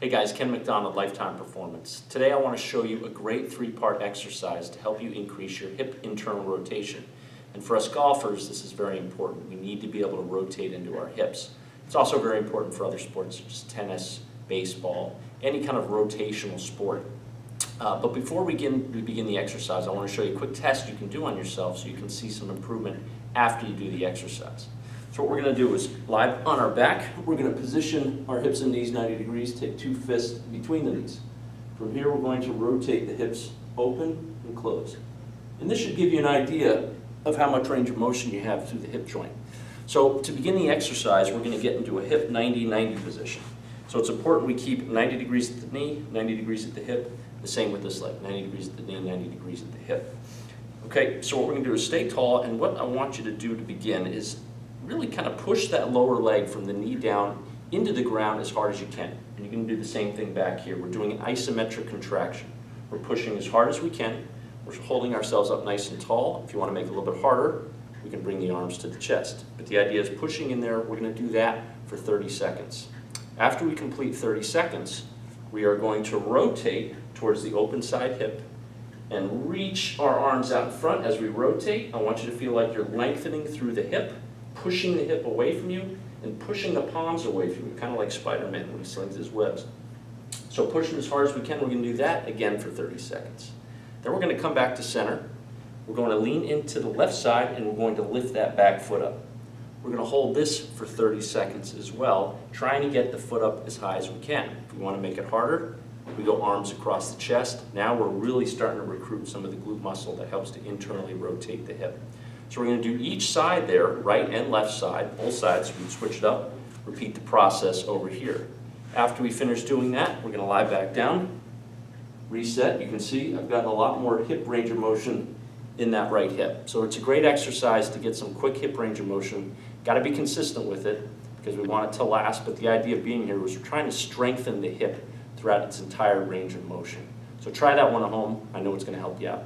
Hey guys, Ken McDonald, Lifetime Performance. Today I want to show you a great three-part exercise to help you increase your hip internal rotation. And for us golfers, this is very important. We need to be able to rotate into our hips. It's also very important for other sports such as tennis, baseball, any kind of rotational sport. But before we begin the exercise, I want to show you a quick test you can do on yourself so you can see some improvement after you do the exercise. So what we're going to do is lie on our back. We're going to position our hips and knees 90 degrees, take two fists between the knees. From here we're going to rotate the hips open and close. And this should give you an idea of how much range of motion you have through the hip joint. So to begin the exercise, we're going to get into a hip 90-90 position. So it's important we keep 90 degrees at the knee, 90 degrees at the hip, the same with this leg, 90 degrees at the knee, 90 degrees at the hip. Okay, so what we're going to do is stay tall, and what I want you to do to begin is really kind of push that lower leg from the knee down into the ground as hard as you can. And you can do the same thing back here. We're doing an isometric contraction. We're pushing as hard as we can. We're holding ourselves up nice and tall. If you want to make it a little bit harder, we can bring the arms to the chest. But the idea is pushing in there. We're going to do that for 30 seconds. After we complete 30 seconds, we are going to rotate towards the open side hip and reach our arms out in front as we rotate. I want you to feel like you're lengthening through the hip, pushing the hip away from you and pushing the palms away from you, kind of like Spider-Man when he slings his webs. So pushing as hard as we can, we're going to do that again for 30 seconds. Then we're going to come back to center. We're going to lean into the left side and we're going to lift that back foot up. We're going to hold this for 30 seconds as well, trying to get the foot up as high as we can. If we want to make it harder, we go arms across the chest. Now we're really starting to recruit some of the glute muscle that helps to internally rotate the hip. So we're going to do each side there, right and left side, both sides. We switch it up, repeat the process over here. After we finish doing that, we're going to lie back down, reset. You can see I've gotten a lot more hip range of motion in that right hip. So it's a great exercise to get some quick hip range of motion. Got to be consistent with it because we want it to last, but the idea of being here was we're trying to strengthen the hip throughout its entire range of motion. So try that one at home. I know it's going to help you out.